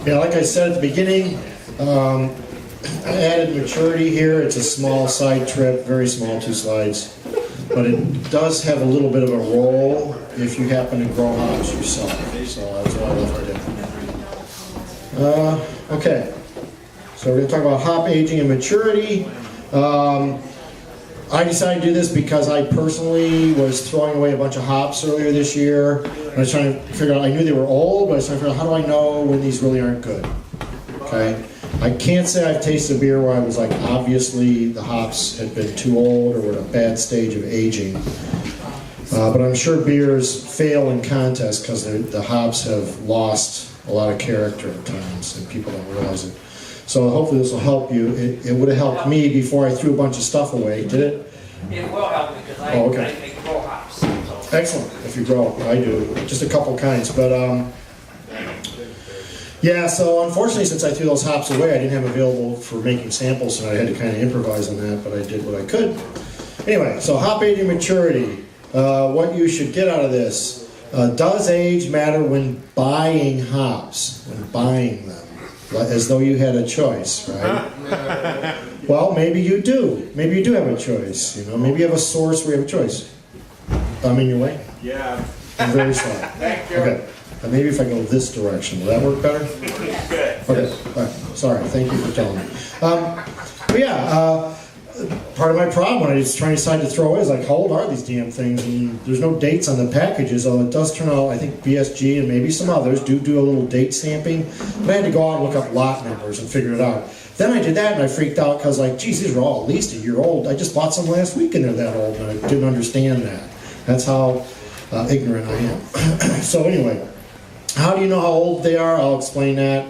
Yeah, like I said at the beginning, I added maturity here. It's a small side trip, very small, 2 slides. But it does have a little bit of a role if you happen to grow hops yourself. So that's why I left it in. Okay, so we're going to talk about hop aging and maturity. I decided to do this because I personally was throwing away a bunch of hops earlier this year. And I was trying to figure out, I knew they were old, but I was trying to figure out, how do I know when these really aren't good? Okay. I can't say I've tasted a beer where I was like, obviously the hops had been too old or were in a bad stage of aging. But I'm sure beers fail in contests because the hops have lost a lot of character at times and people don't realize it. So hopefully this will help you. It would have helped me before I threw a bunch of stuff away. Did it? It will help me because I make grow hops. So. Excellent. If you grow, I do. Just a couple kinds. But yeah, so unfortunately since I threw those hops away, I didn't have available for making samples, and I had to kind of improvise on that, but I did what I could. Anyway, so hop aging maturity. What you should get out of this. Does age matter when buying hops? When buying them? As though you had a choice, right? Well, maybe you do. Maybe you do have a choice. You know, maybe you have a source where you have a choice. I'm in your way? Yeah. I'm very sorry. Thank you. Okay. Maybe if I go this direction, will that work better? Good. Okay. All right. Sorry. Thank you for telling me. But yeah, part of my problem when I was trying to decide to throw away is like, how old are these damn things? And there's no dates on the packages, although it does turn out, I think BSG and maybe some others do a little date stamping. But I had to go out and look up lot numbers and figure it out. Then I did that and I freaked out because like, geez, these are all at least a year old. I just bought some last week and they're that old, and I didn't understand that. That's how ignorant I am. So anyway, how do you know how old they are? I'll explain that.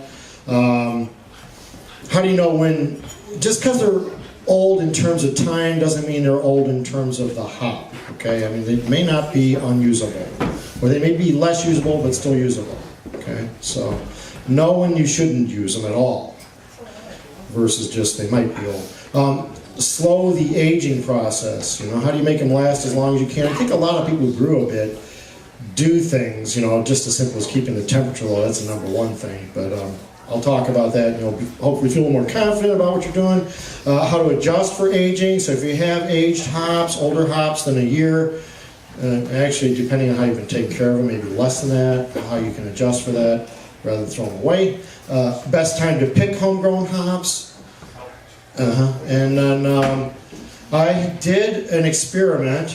How do you know when, just because they're old in terms of time doesn't mean they're old in terms of the hop, okay? I mean, they may not be unusable, or they may be less usable but still usable, okay? So know when you shouldn't use them at all versus just they might be old. Slow the aging process, you know, how do you make them last as long as you can? I think a lot of people who brew a bit do things, you know, just as simple as keeping the temperature low. That's the number one thing, but I'll talk about that, and you'll hopefully feel a little more confident about what you're doing. How to adjust for aging. So if you have aged hops, older hops than a year, actually depending on how you've been taking care of them, maybe less than that, how you can adjust for that rather than throw them away. Best time to pick homegrown hops. And then I did an experiment,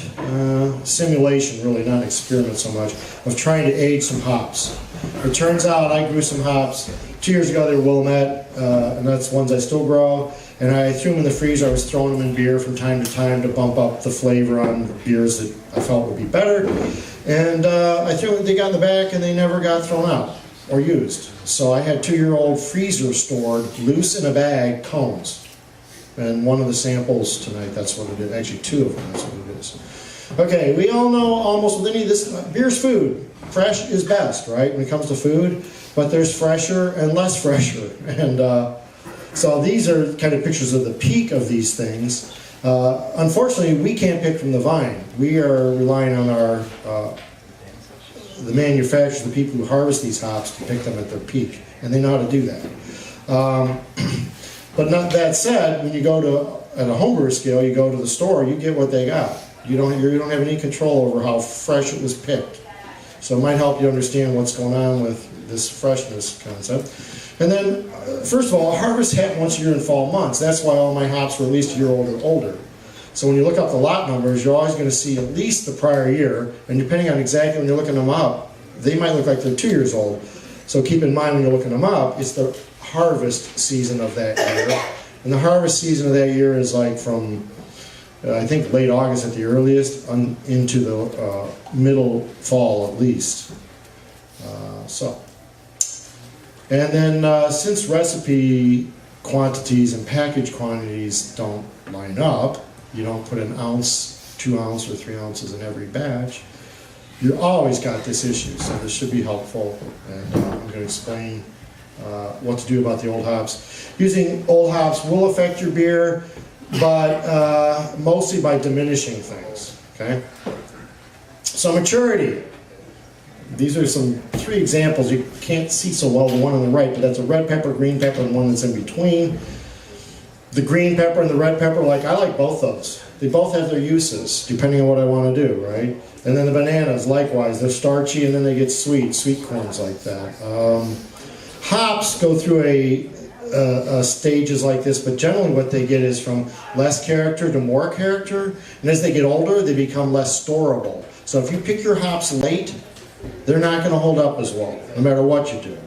simulation really, not an experiment so much, of trying to age some hops. It turns out I grew some hops 2 years ago. They were Willamette, and that's ones I still grow. And I threw them in the freezer. I was throwing them in beer from time to time to bump up the flavor on beers that I felt would be better. And they got in the back and they never got thrown out or used. So I had 2-year-old freezer stored, loose in a bag, cones. And one of the samples tonight, that's what it is. Actually, 2 of them, that's what it is. Okay, we all know almost with any of this, beer's food. Fresh is best, right, when it comes to food. But there's fresher and less fresher. And so these are kind of pictures of the peak of these things. Unfortunately, we can't pick from the vine. We are relying on the manufacturers, the people who harvest these hops, to pick them at their peak. And they know how to do that. But not that said, when you go to, at a homebrewer scale, you go to the store, you get what they got. You don't have any control over how fresh it was picked. So it might help you understand what's going on with this freshness concept. And then, first of all, harvest happens once a year in fall months. That's why all my hops were at least a year old or older. So when you look up the lot numbers, you're always going to see at least the prior year. And depending on exactly when you're looking them up, they might look like they're 2 years old. So keep in mind when you're looking them up, it's the harvest season of that year. And the harvest season of that year is like from, I think, late August at the earliest, into the middle fall at least. And then since recipe quantities and package quantities don't line up, you don't put an ounce, 2 ounces, or 3 ounces in every batch, you always got this issue. So this should be helpful, and I'm going to explain what to do about the old hops. Using old hops will affect your beer, but mostly by diminishing things, okay? So maturity. These are some three examples. You can't see so well the one on the right, but that's a red pepper, green pepper, and one that's in between. The green pepper and the red pepper, I like both those. They both have their uses, depending on what I want to do, right? And then the bananas, likewise, they're starchy and then they get sweet corns like that. Hops go through stages like this, but generally what they get is from less character to more character, and as they get older, they become less storable. So if you pick your hops late, they're not going to hold up as well, no matter what you do.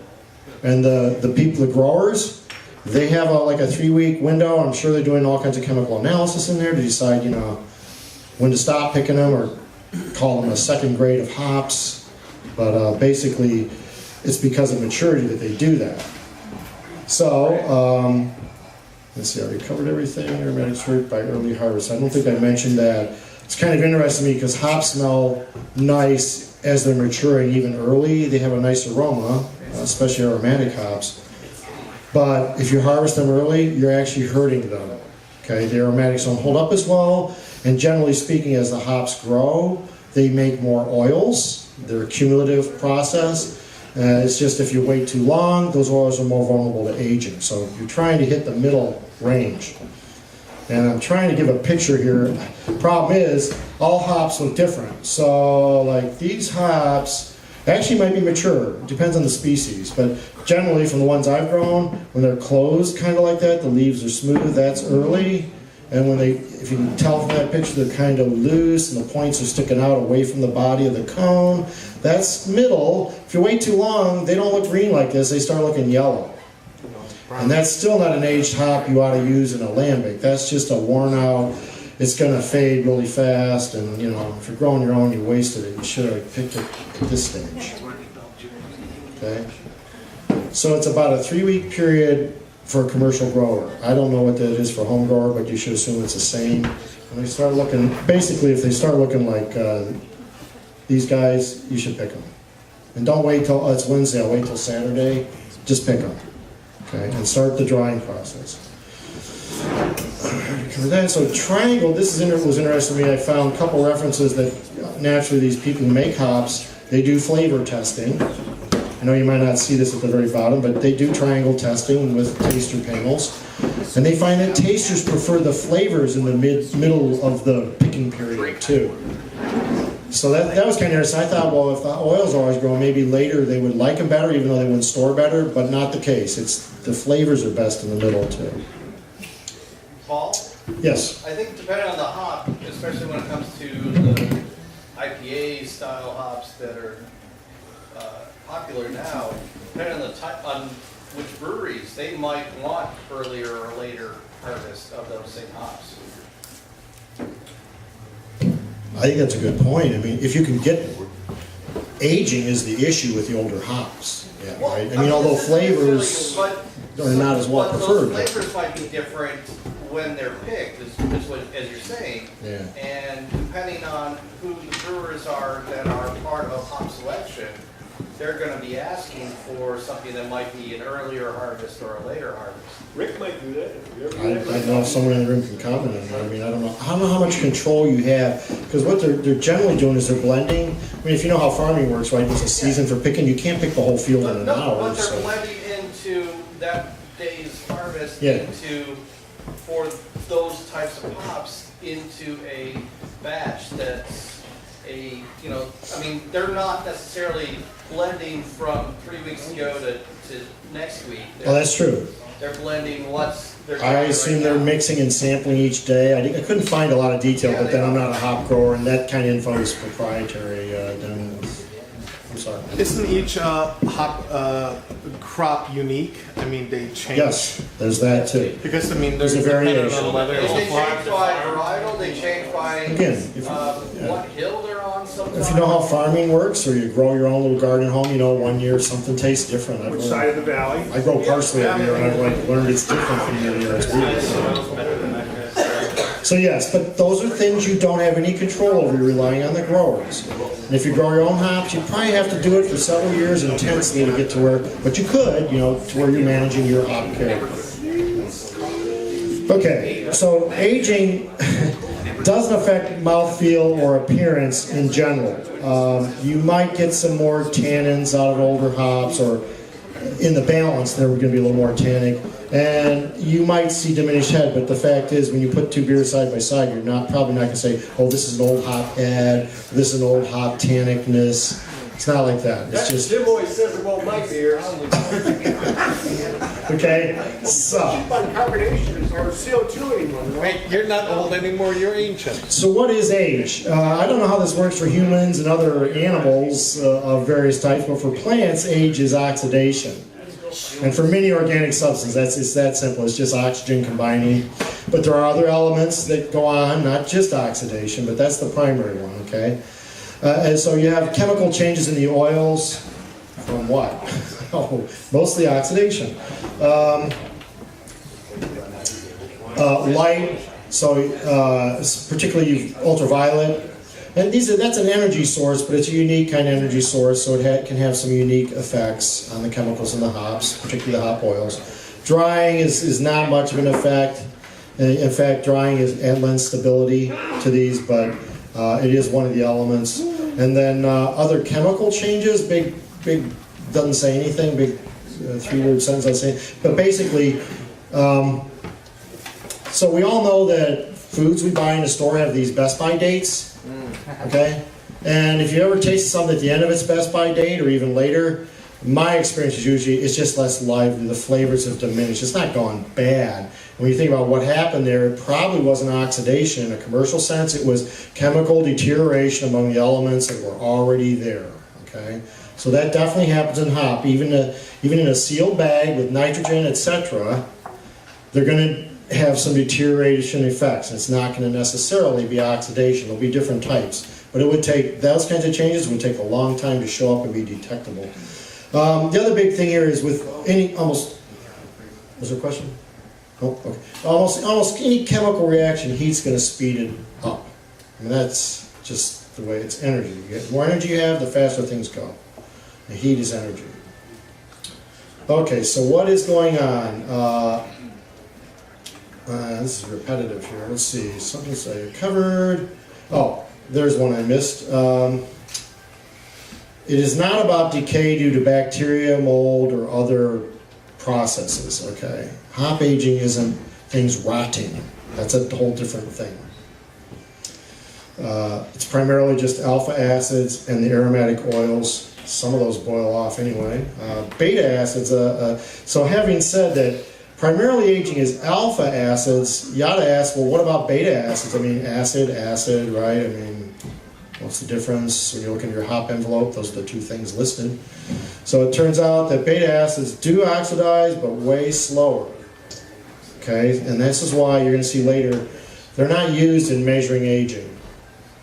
And the growers, they have like a 3-week window. I'm sure they're doing all kinds of chemical analysis in there to decide, when to stop picking them or call them a second grade of hops. But basically, it's because of maturity that they do that. So, let's see, I already covered everything. Aromatics hurt by early harvest. I don't think I mentioned that. It's kind of interesting to me because hops smell nice as they're maturing, even early. They have a nice aroma, especially aromatic hops. But if you harvest them early, you're actually hurting them. Okay, the aromatics don't hold up as well, and generally speaking, as the hops grow, they make more oils. They're a cumulative process. It's just if you wait too long, those oils are more vulnerable to aging. So you're trying to hit the middle range. And I'm trying to give a picture here. Problem is, all hops look different. So like these hops actually might be mature. It depends on the species. But generally, from the ones I've grown, when they're closed kind of like that, the leaves are smooth, that's early. And when if you can tell from that picture, they're kind of loose and the points are sticking out away from the body of the cone, that's middle. If you wait too long, they don't look green like this, they start looking yellow. And that's still not an aged hop you ought to use in a lambic. That's just a worn out, it's going to fade really fast, and if you're growing your own, you wasted it. You should have picked it at this stage. Okay? So it's about a 3-week period for a commercial grower. I don't know what that is for a home grower, but you should assume it's the same. When they start looking, basically if they start looking like these guys, you should pick them. And don't wait till, it's Wednesday, I'll wait till Saturday, just pick them. Okay, and start the drying process. So triangle, was interesting to me. I found a couple references that naturally these people who make hops, they do flavor testing. I know you might not see this at the very bottom, but they do triangle testing with taster panels. And they find that tasters prefer the flavors in the middle of the picking period too. So that was kind of interesting. I thought, well, if the oils are always growing, maybe later they would like them better, even though they wouldn't store better, but not the case. The flavors are best in the middle too. Paul? Yes? I think depending on the hop, especially when it comes to the IPA style hops that are popular now, depending on the type, on which breweries, they might want earlier or later harvest of those same hops. I think that's a good point. I mean, if you can get aging is the issue with the older hops. Yeah, Well, right. I mean, although flavors but are not as well preferred. Those flavors might be different when they're picked, as you're saying. Yeah. And depending on who the brewers are that are part of hop selection, they're going to be asking for something that might be an earlier harvest or a later harvest. Rick might do that. I don't know if someone in the room can comment on that. I mean, I don't know how much control you have, because what they're generally doing is they're blending. I mean, if you know how farming works, right? It's a season for picking. You can't pick the whole field in an hour. But they're So. blending into that day's harvest Yeah. for those types of hops into a batch that's I mean, they're not necessarily blending from 3 weeks ago to next week. Oh, that's true. They're blending what's they're I assume they're mixing and sampling each day. I couldn't find a lot of detail, Yeah, but then I'm not a hop grower, and that kind of info is proprietary. I'm sorry. Isn't each hop crop unique? I mean, they change. Yes, there's that too. Because I mean, There's a depending variation. on whether They it's change by varietal, they change by Again, if you- what hill they're on sometimes. If you know how farming works, or you grow your own little garden home, 1 year something tastes different. Which side of the valley? I grow parsley every year, and I've learned it's different from year to year. It's weird. So yes, but those are things you don't have any control over. You're relying on the growers. And if you grow your own hops, you probably have to do it for several years intensely to get to where, but you could, to where you're managing your hop care. Okay, so aging, Doesn't affect mouthfeel or appearance in general. You might get some more tannins out of older hops, or in the balance, they're going to be a little more tannic. And you might see diminished head, but the fact is, when you put two beers side by side, you're probably not going to say, "Oh, this is an old hop head. This is an old hop tannicness." It's not like that. It's just Jim always says about my beers. okay. So. Cheap on carbonation or CO2 anymore. Wait, you're not old anymore, you're ancient. So what is age? I don't know how this works for humans and other animals of various types, but for plants, age is oxidation. And for many organic substances, it's that simple. It's just oxygen combining. But there are other elements that go on, not just oxidation, but that's the primary one, okay? And so you have chemical changes in the oils from what? Oh, mostly oxidation. Light, so particularly ultraviolet. And that's an energy source, but it's a unique kind of energy source, so it can have some unique effects on the chemicals in the hops, particularly the hop oils. Drying is not much of an effect. In fact, drying lends stability to these, but it is one of the elements. And then other chemical changes, big doesn't say anything, big three-word sentence doesn't say, but basically, so we all know that foods we buy in the store have these Best By dates, okay? And if you ever taste something at the end of its Best By date or even later, my experience is usually it's just less lively, the flavors have diminished, it's not gone bad. When you think about what happened there, it probably wasn't oxidation in a commercial sense, it was chemical deterioration among the elements that were already there, okay? So that definitely happens in hop, even in a sealed bag with nitrogen, etc., they're going to have some deterioration effects. It's not going to necessarily be oxidation. There'll be different types. But it would take, those kinds of changes would take a long time to show up and be detectable. The other big thing here is with was there a question? Oh, okay. Almost any chemical reaction, heat's going to speed it up. I mean, that's just the way it's energy. The more energy you have, the faster things go. The heat is energy. Okay, so what is going on? This is repetitive here. Let's see. Something I covered. Oh, there's one I missed. It is not about decay due to bacteria, mold, or other processes. Okay, hop aging isn't things rotting. That's a whole different thing. It's primarily just alpha acids and the aromatic oils. Some of those boil off anyway. Beta acids. So having said that, primarily aging is alpha acids. You ought to ask, well, what about beta acids? I mean, acid, right? I mean, what's the difference? When you look in your hop envelope, those are the two things listed. So it turns out that beta acids do oxidize, but way slower. Okay, and this is why you're going to see later, they're not used in measuring aging.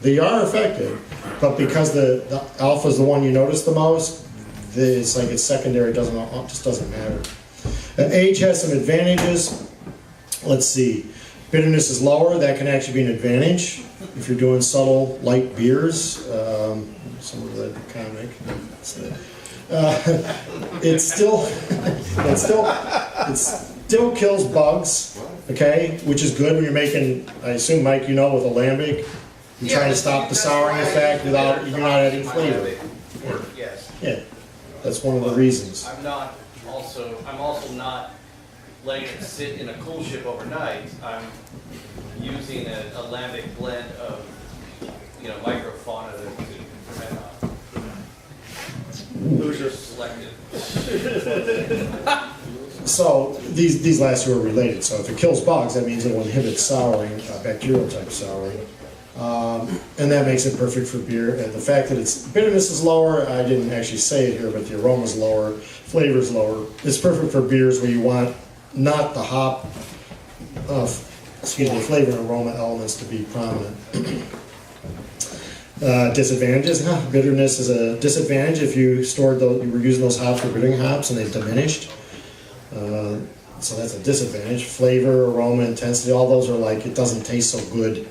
They are effective, but because the alpha is the one you notice the most, it's like it's secondary, it just doesn't matter. Age has some advantages. Let's see. Bitterness is lower. That can actually be an advantage if you're doing subtle, light beers. Someone read the comic. It still kills bugs, okay, which is good when you're making, I assume, Mike, you know, with alambic, you're trying to stop the souring effect without, you're not adding flavor. Yes. Yeah, that's one of the reasons. I'm also not letting it sit in a cool ship overnight. I'm using an alembic blend of, microfauna to ferment on. Those are selected. So these last two are related. So if it kills bugs, that means it will inhibit souring, bacterial type souring. And that makes it perfect for beer. And the fact that its bitterness is lower, I didn't actually say it here, but the aroma is lower, flavor is lower. It's perfect for beers where you want not the hop, flavor and aroma elements to be prominent. Disadvantages, bitterness is a disadvantage if you were using those hops for bittering hops and they've diminished. So that's a disadvantage. Flavor, aroma, intensity, all those are like, it doesn't taste so good.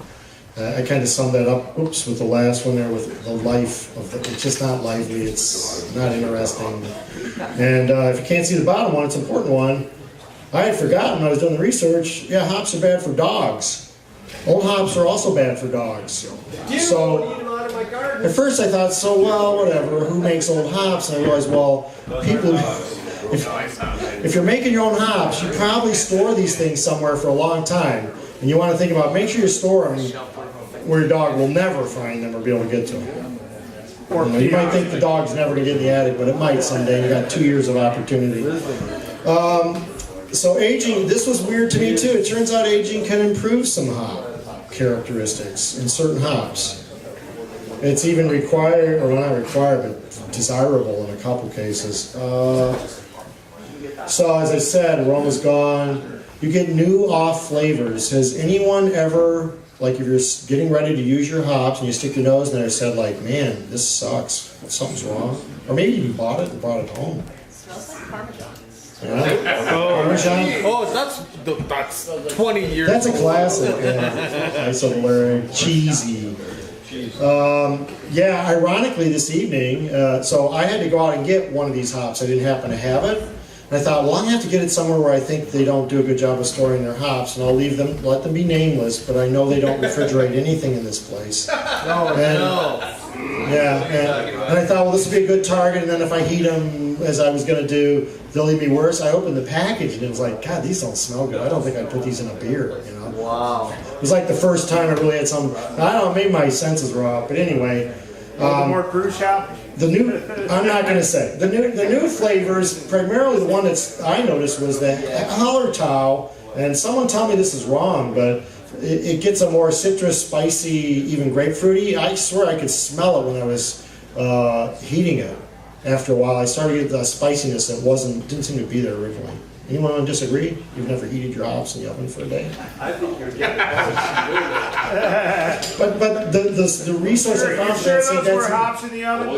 I kind of summed that up, with the last one there with the life of it's just not lively, it's not interesting. And if you can't see the bottom one, it's an important one. I had forgotten when I was doing the research, hops are bad for dogs. Old hops are also bad for dogs. You So eat them out of my garden. at first I thought, so well, whatever, who makes old hops? And I realized, well, people, if you're making your own hops, you probably store these things somewhere for a long time. And you want to think about, make sure you store them where your dog will never find them or be able to get to them. You might think the dog's never going to get in the attic, but it might someday. You got 2 years of opportunity. So aging, this was weird to me too. It turns out aging can improve some hop characteristics in certain hops. It's even required, or not required, but desirable in a couple cases. So as I said, aroma's gone. You get new off flavors. Has anyone ever, like if you're getting ready to use your hops and you stick your nose in there and said like, man, this sucks, something's wrong? Or maybe you bought it and brought it home. It smells like Parmesan. Yeah? Parmesan? Oh, that's 20 years. That's a classic. Yeah. Isovaleric, cheesy. Yeah, ironically this evening, so I had to go out and get one of these hops. I didn't happen to have it. And I thought, well, I'm going to have to get it somewhere where I think they don't do a good job of storing their hops, and I'll leave them, let them be nameless, but I know they don't refrigerate anything in this place. No. Yeah, and I thought, well, this would be a good target, and then if I heat them, as I was going to do, they'll even be worse. I opened the package, and it was like, God, these don't smell good. I don't think I'd put these in a beer, you know? Wow. It was like the first time I really had some, I don't know, maybe my senses were off, but anyway. More cruise shop? The new, I'm not going to say. The new flavors, primarily the one that I noticed was the Hallertau, and someone tell me this is wrong, but it gets a more citrus, spicy, even grapefruity. I swear I could smell it when I was heating it. After a while, I started to get the spiciness that didn't seem to be there originally. Anyone disagree? You've never heated your hops in the oven for a day? I think you're getting close. But the resource I found for that said those were hops in the oven?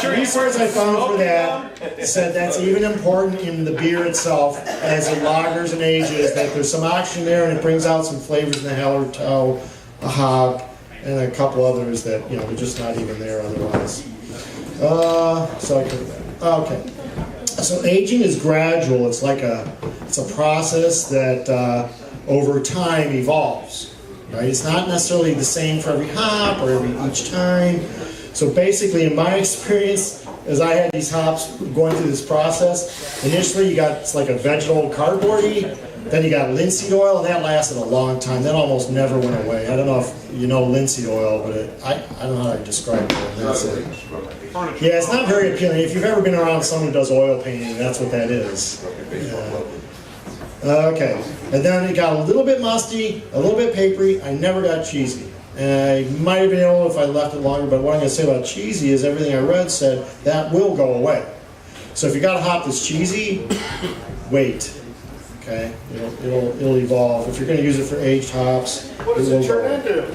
the resource I found for that said that's even important in the beer itself as it lagers and ages, that there's some oxygen there and it brings out some flavors in the Hallertau, a hop, and a couple others that, you know, they're just not even there otherwise. So I could have that. Okay. So aging is gradual. It's like it's a process that over time evolves, right? It's not necessarily the same for every hop or each time. So basically, in my experience, as I had these hops going through this process, initially you got, it's like a vegetable cardboardy, then you got linseed oil, and that lasted a long time. That almost never went away. I don't know if you know linseed oil, but I don't know how to describe it. That's it. Yeah, it's not very appealing. If you've ever been around someone who does oil painting, that's what that is. Okay, and then it got a little bit musty, a little bit papery. I never got cheesy. And I might have been able if I left it longer, but what I'm going to say about cheesy is everything I read said that will go away. So if you got a hop that's cheesy, wait. Okay, it'll evolve. If you're going to use it for aged hops, What does it turn into?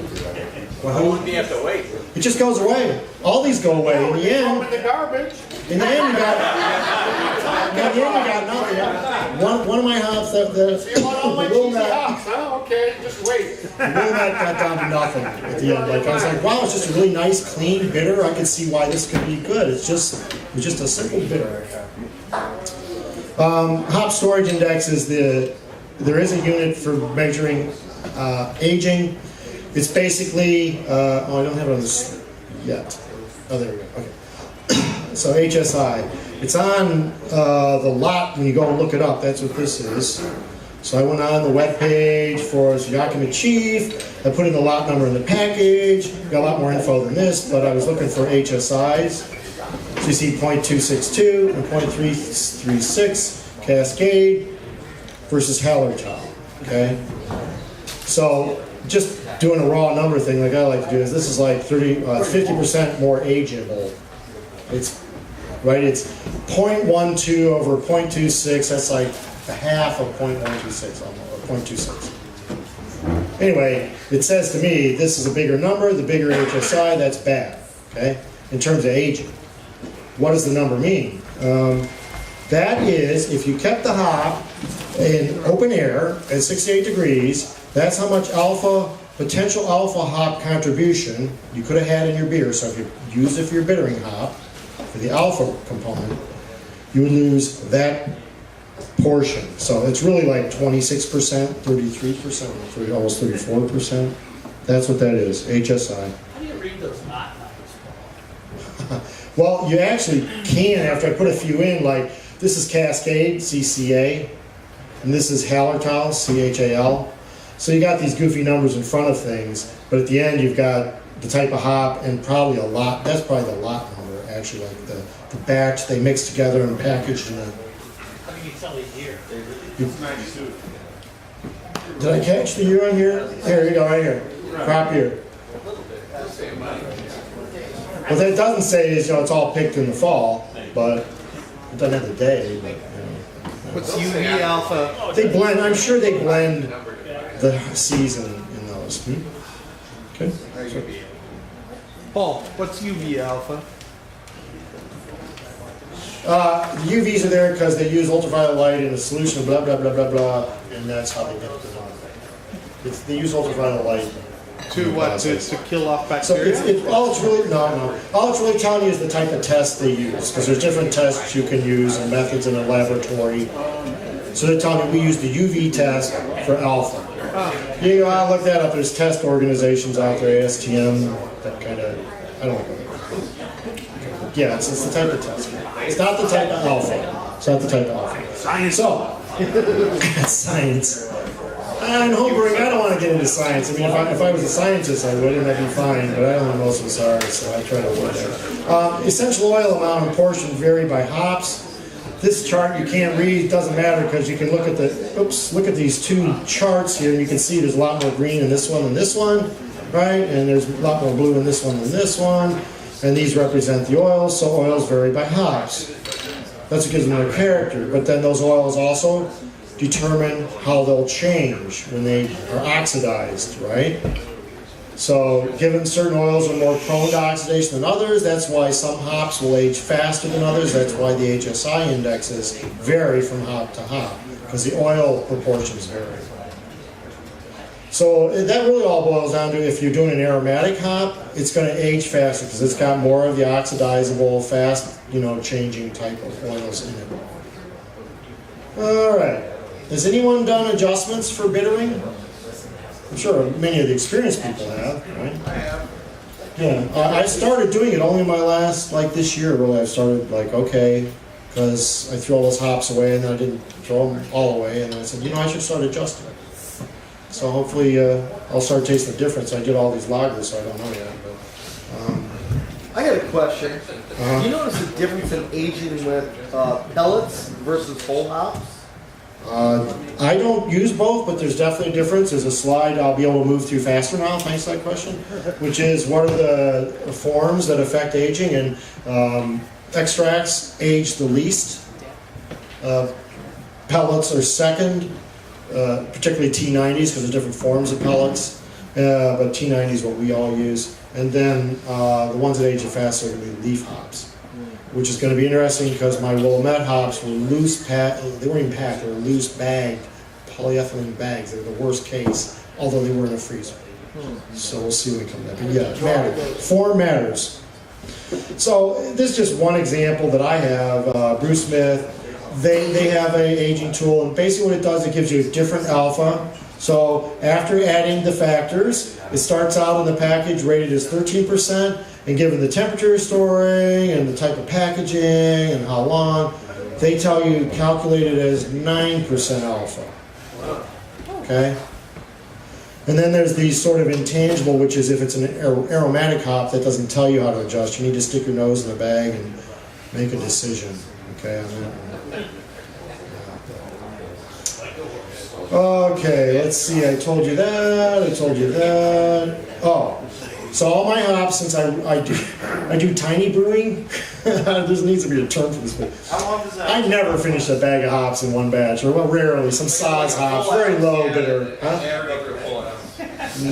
How long do you have to wait? it just goes away. All these go away. In the Throw end, them in the garbage. in the end, you got nothing. One of my hops that You want all my the little cheesy nut hops, huh? Okay, just wait. got down to nothing at the end. Like I was like, wow, it's just a really nice, clean bitter. I could see why this could be good. It's just a simple bitter. Hop storage index is there is a unit for measuring aging. It's basically, I don't have it on this yet. Oh, there we go. Okay. So HSI. It's on the lot when you go and look it up. That's what this is. So I went on the web page for Yakima Chief. I put in the lot number in the package. Got a lot more info than this, but I was looking for HSIs. So you see 0.262 and 0.336 Cascade versus Hallertau. Okay. So just doing a raw number thing like I like to do is this is like 50% more ageable. It's right. It's 0.12 over 0.26. That's like a half of 0.126 or 0.26. Anyway, it says to me this is a bigger number. The bigger HSI, that's bad. Okay, in terms of aging. What does the number mean? That is, if you kept the hop in open air at 68 degrees, that's how much potential alpha hop contribution you could have had in your beer. So if you used it for your bittering hop, for the alpha component, you would lose that portion. So it's really like 26%, 33%, almost 34%. That's what that is, HSI. How do you read those lot numbers? Well, you actually can after I put a few in, like this is Cascade, CCA, and this is Hallertau, CHAL. So you got these goofy numbers in front of things, but at the end you've got the type of hop and probably a lot, that's probably the lot number actually, like the batch they mix together and packaged in a... How do you tell a year? Did I catch the year on here? Here you go, right here. Crop year. What that doesn't say is, it's all picked in the fall, but it doesn't have the day. But, What's UV alpha? They blend, I'm sure they blend the season in those. Okay. Paul, what's UV alpha? The UVs are there because they use ultraviolet light in a solution, blah, blah, blah, blah, blah, and that's how they get the number. They use ultraviolet light. To what? To kill off So bacteria? all it's really, all it's really telling you is the type of test they use, because there's different tests you can use and methods in a laboratory. So they're telling you we use the UV test for alpha. You go, I'll look that up. There's test organizations out there, ASTM, that kind of, I don't know. Yeah, it's the type of test. It's not the type of alpha. It's not the type of alpha. Science. So, science. And homebrewing, I don't want to get into science. I mean, if I was a scientist, I would, and that'd be fine, but I don't know most of us are, so I try to avoid that. Essential oil amount and portion vary by hops. This chart you can't read, it doesn't matter because you can look at look at these two charts here and you can see there's a lot more green in this one than this one, right? And there's a lot more blue in this one than this one. And these represent the oils, so oils vary by hops. That's what gives them their character. But then those oils also determine how they'll change when they are oxidized, right? So given certain oils are more prone to oxidation than others, that's why some hops will age faster than others. That's why the HSI indexes vary from hop to hop, because the oil proportions vary. So that really all boils down to if you're doing an aromatic hop, it's going to age faster because it's got more of the oxidizable, fast, changing type of oils in it. All right. Has anyone done adjustments for bittering? I'm sure many of the experienced people have, right? I have. Yeah, I started doing it only my last, this year, really. I started, okay, because I threw all those hops away and then I didn't throw them all away. And then I said, I should start adjusting it. So hopefully I'll start tasting the difference. I did all these lagers, so I don't know yet. But, I got a question. Do you notice the difference in aging with pellets versus whole hops? I don't use both, but there's definitely a difference. There's a slide I'll be able to move through faster now, thanks to that question, which is what are the forms that affect aging, and extracts age the least. Pellets are second, particularly T90s, because there's different forms of pellets, but T90 is what we all use. And then the ones that age the fastest are going to be leaf hops, which is going to be interesting because my Willamette hops were loose packed, they weren't even packed, they were loose bagged, polyethylene bags. They were the worst case, although they were in a freezer. So we'll see when we come back. But yeah, it matters. Form matters. So this is just one example that I have. Bruce Smith, they have an aging tool, and basically what it does, it gives you a different alpha. So after adding the factors, it starts out in the package rated as 13%, and given the temperature of storing and the type of packaging and how long, they tell you calculate it as 9% alpha. Okay? And then there's the sort of intangible, which is if it's an aromatic hop that doesn't tell you how to adjust. You need to stick your nose in the bag and make a decision. Okay, on that one. Okay, let's see, I told you that. Oh, so all my hops, since I do tiny brewing, there needs to be a term for this, but How long does that? I never finish a bag of hops in one batch, or well, rarely, some Saz hops, very low bitter. Huh? Never go through a full ounce. He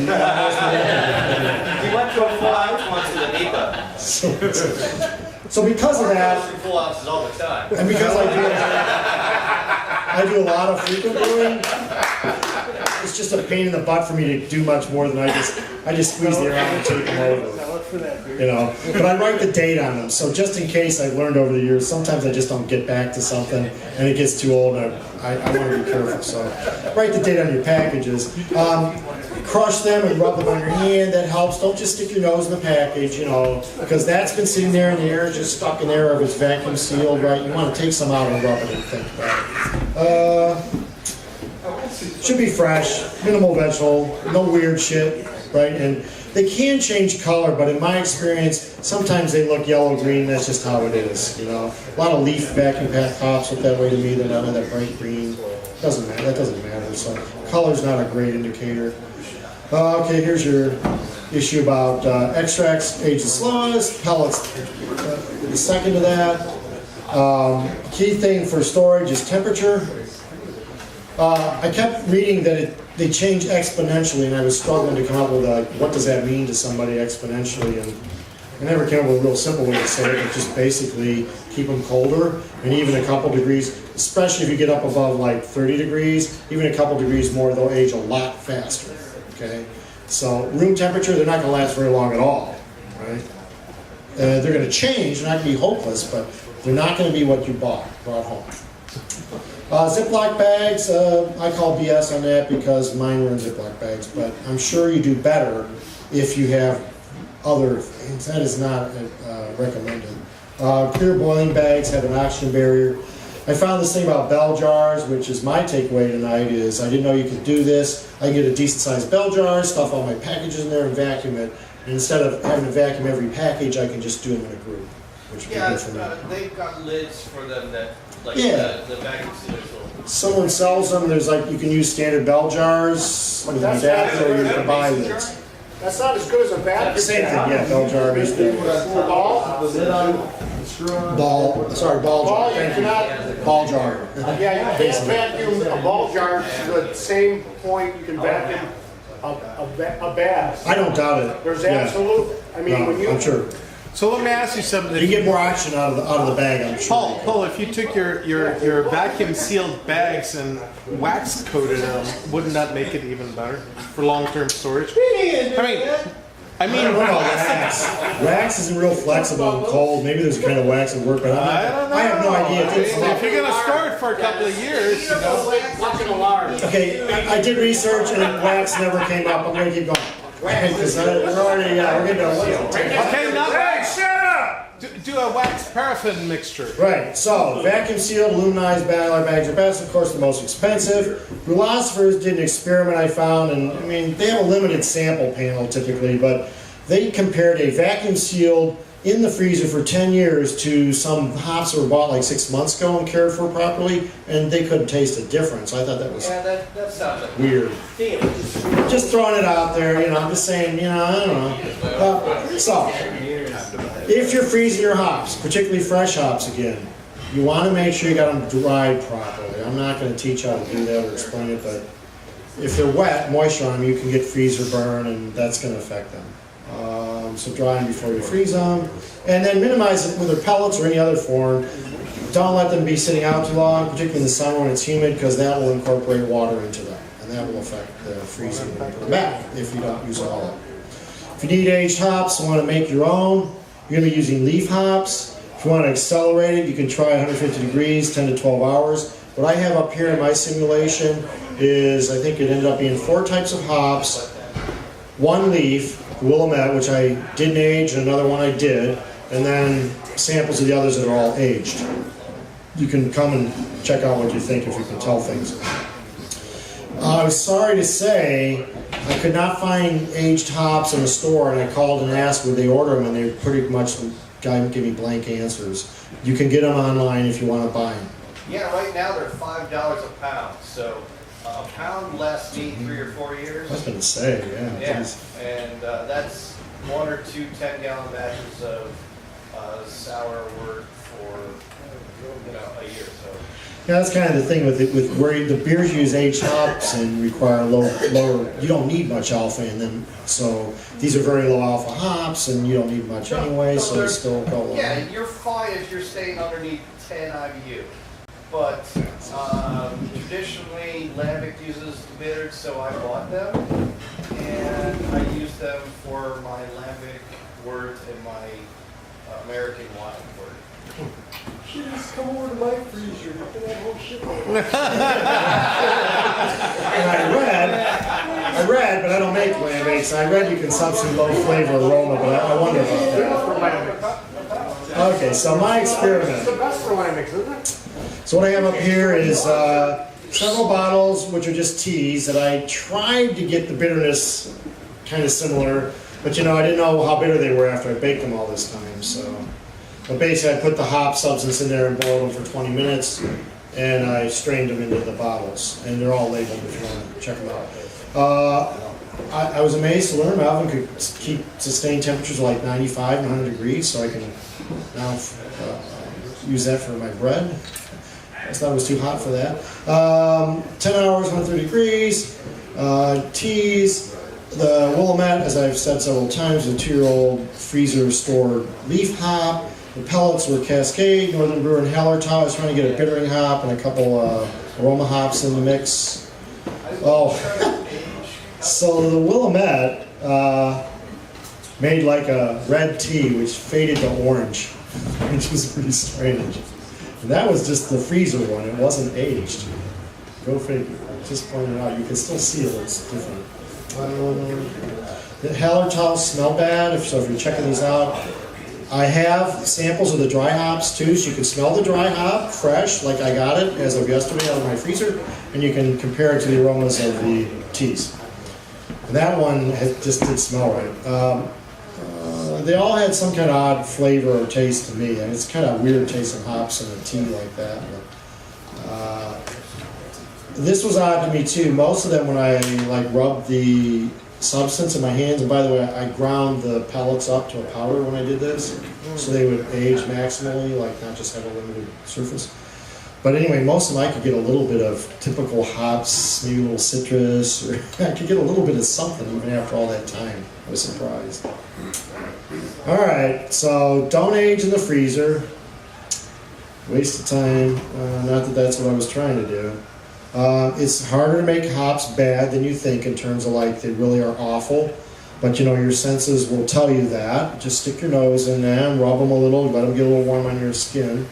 went to a full ounce once to the Nika. So because of Goes that, through full ounces all the time. and because I do a lot of frequent brewing, it's just a pain in the butt for me to do much more than I just squeeze the air out and take them over. for that beer. you know. But I write the date on them, so just in case I've learned over the years, sometimes I just don't get back to something and it gets too old and I want to be careful. So write the date on your packages. Crush them and rub them on your hand, that helps. Don't just stick your nose in the package, you know, because that's been sitting there and the air is just stuck in there if it's vacuum sealed, right? You want to take some out and rub it and think about it. Should be fresh, minimal vegetable, no weird shit, right? And they can change color, but in my experience, sometimes they look yellow-green, that's just how it is, you know. A lot of leaf vacuum pack hops look that way to me, they're not that bright green. Doesn't matter, that doesn't matter, so color's not a great indicator. Okay, here's your issue about extracts, age the slowest, pellets the second to that. Key thing for storage is temperature. I kept reading that they change exponentially, and I was struggling to come up with what does that mean to somebody exponentially, and I never came up with a real simple way to say it, but just basically keep them colder, and even a couple degrees, especially if you get up above like 30 degrees, even a couple degrees more, they'll age a lot faster. Okay, so room temperature, they're not going to last very long at all, right? They're going to change, they're not going to be hopeless, but they're not going to be what you brought home. Ziploc bags, I call BS on that because mine were in Ziploc bags, but I'm sure you do better if you have other things. That is not recommended. Clear boiling bags have an oxygen barrier. I found this thing about bell jars, which is my takeaway tonight, is I didn't know you could do this. I can get a decent sized bell jar, stuff all my packages in there and vacuum it. And instead of having to vacuum every package, I can just do them in a group, which would be good for me. They've got lids for them that, like Yeah. the vacuum sealers will. Someone sells them, there's like, you can use standard bell jars with an adapter, or you can buy lids. That's not as good as a vacuum. Same thing, yeah, bell jar, basically. Ball? The lid on, screw on. Ball jar, Ball, you thank you. cannot, Ball jar. yeah, you can't vacuum a ball jar to the same point you can vacuum a bag. I don't doubt it. There's Yeah. absolute, I mean, No, when you. I'm sure. So let me ask you something. You get more oxygen out of the bag, I'm sure. Paul, if you took your vacuum sealed bags and wax coated them, wouldn't that make it even better for long term storage? I mean, I don't know about wax. Wax isn't real flexible and cold. Maybe there's a kind of wax that work, but I don't know. I have no idea. If you're gonna store it for a couple of years, you know. Watching a large. Okay, I did research and wax never came up. I'm gonna keep going. Because we're already, we're getting to Okay, not wax. Shut up. Do a wax paraffin mixture. Right, so vacuum sealed, aluminized Battler bags are best, of course, the most expensive. Philosophers did an experiment I found, and I mean, they have a limited sample panel typically, but they compared a vacuum sealed in the freezer for 10 years to some hops that were bought like 6 months ago and cared for properly, and they couldn't taste a difference. I thought that was Yeah, that sounds like. weird. Just throwing it out there, you know, I'm just saying, you know, I don't know. So, if you're freezing your hops, particularly fresh hops again, you want to make sure you got them dried properly. I'm not going to teach how to do that or explain it, but if they're wet, moisture on them, you can get freezer burn, and that's going to affect them. So dry them before you freeze them. And then minimize it with their pellets or any other form. Don't let them be sitting out too long, particularly in the summer when it's humid, because that will incorporate water into them. And that will affect the freezing when you put them back if you don't use all of them. If you need aged hops and want to make your own, you're going to be using leaf hops. If you want to accelerate it, you can try 150 degrees, 10 to 12 hours. What I have up here in my simulation is, I think it ended up being 4 types of hops, 1 leaf, Willamette, which I didn't age, and another one I did, and then samples of the others that are all aged. You can come and check out what you think if you can tell things. I was sorry to say I could not find aged hops in the store, and I called and asked would they order them, and they pretty much gave me blank answers. You can get them online if you want to buy them. Yeah, right now they're $5 a pound, so a pound lasts me 3 or 4 years. I was going to say, yeah. Yeah, geez. and that's 1 or 2 10-gallon batches of sour wort for a year. So Yeah, that's kind of the thing with where the beers use aged hops and require lower. You don't need much alpha in them, so these are very low alpha hops, and you don't need much anyway. So they still go along. yeah, you're fine if you're staying underneath 10 IBU. But traditionally, Lambic uses bitters, so I bought them, and I use them for my Lambic words in my American wine word. Just come over to my freezer, look at that whole shit. And I read, but I don't make lambics. I read you can substitute low flavor aroma, but I wonder about that. Okay, so my experiment. It's the best for lambics, isn't it? So what I have up here is several bottles, which are just teas, that I tried to get the bitterness kind of similar, but I didn't know how bitter they were after I baked them all this time. So, but basically, I put the hop substance in there and boiled them for 20 minutes, and I strained them into the bottles, and they're all labeled if you want to check them out. I was amazed to learn my oven could keep sustained temperatures of like 95 and 100 degrees, so I can now use that for my bread. I thought it was too hot for that. 10 hours, 130 degrees. Teas. The Willamette, as I've said several times, is a 2-year-old freezer stored leaf hop. The pellets were Cascade, Northern Brewer, and Hallertau. I was trying to get a bittering hop and a couple aroma hops in the mix. Oh, so the Willamette made like a red tea, which faded to orange, which was pretty strange. And that was just the freezer one. It wasn't aged. Go figure. Just pointed out. You can still see it. It's different. The Hallertau smell bad. So if you're checking these out, I have samples of the dry hops too, so you can smell the dry hop fresh, like I got it as of yesterday out of my freezer, and you can compare it to the aromas of the teas. And that one just did smell right. They all had some kind of odd flavor or taste to me, and it's kind of weird tasting hops in a tea like that. But, this was odd to me too. Most of them, when I rubbed the substance in my hands, and by the way, I ground the pellets up to a powder when I did this, so they would age maximally, not just have a limited surface. But anyway, most of them I could get a little bit of typical hops, maybe a little citrus, or I could get a little bit of something even after all that time. I was surprised. All right, so don't age in the freezer. Waste of time. Not that that's what I was trying to do. It's harder to make hops bad than you think in terms of they really are awful. But your senses will tell you that. Just stick your nose in them, rub them a little, let them get a little warm on your skin.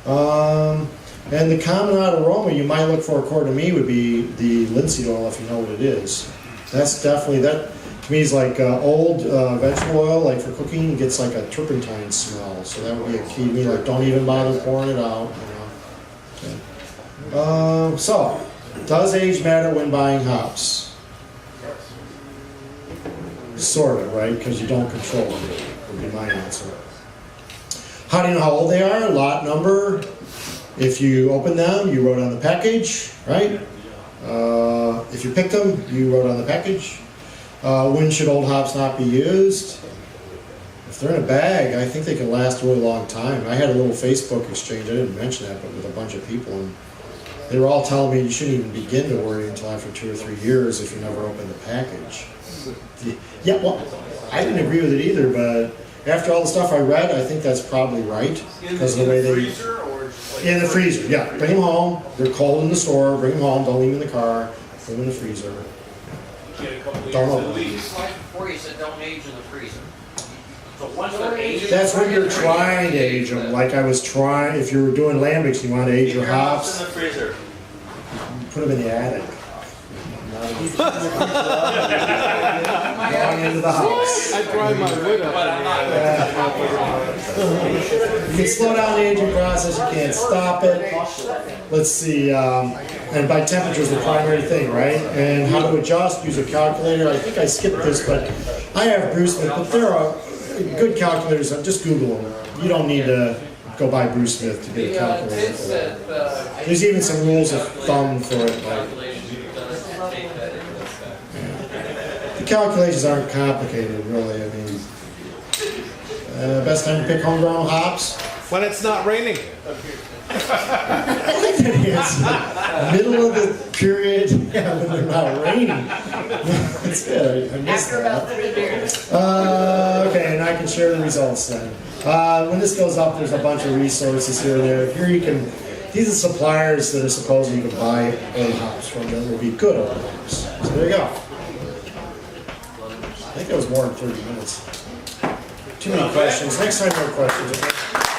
And the common odd aroma you might look for, according to me, would be the linseed oil, if you know what it is. That's definitely, that to me is like old vegetable oil, for cooking, it gets a turpentine smell. So that would be a key to me, don't even bother pouring it out. Okay. So, does age matter when buying hops? Sort of, right? Because you don't control them, would be my answer. How do you know how old they are? Lot number. If you open them, you wrote on the package, right? If you picked them, you wrote on the package. When should old hops not be used? If they're in a bag, I think they can last a really long time. I had a little Facebook exchange, I didn't mention that, but with a bunch of people, and they were all telling me you shouldn't even begin to worry until after 2 or 3 years if you never open the package. Yeah, well, I didn't agree with it either, but after all the stuff I read, I think that's probably right. Because of the way they... In the freezer, yeah. Bring them home. They're cold in the store. Bring them home. Don't leave them in the car. Put them in the freezer. Don't open them. Before you said don't age in the freezer. So once they're aged, That's when you're trying to age them. Like I was trying, if you were doing lambics, you want to age your hops. in the freezer. Put them in the attic. Going into the house. I dry my wood up. But I'm not. You can slow down the aging process. You can't stop it. Let's see. And by temperature is the primary thing, right? And how to adjust, use a calculator. I think I skipped this, but I have Bruce Smith. But there are good calculators. Just Google them. You don't need to go buy Bruce Smith to get a calculator for that. There's even some rules of thumb for it. The calculations aren't complicated, really. I mean, best time to pick homegrown hops? When it's not raining. Middle of the period, yeah, when they're not raining. That's good. I missed that. Okay, and I can share the results then. When this goes up, there's a bunch of resources here and there. Here you can, these are suppliers that are supposedly you can buy old hops from that will be good old hops. So there you go. I think it was more than 30 minutes. Too many questions. Next time, more questions. Okay?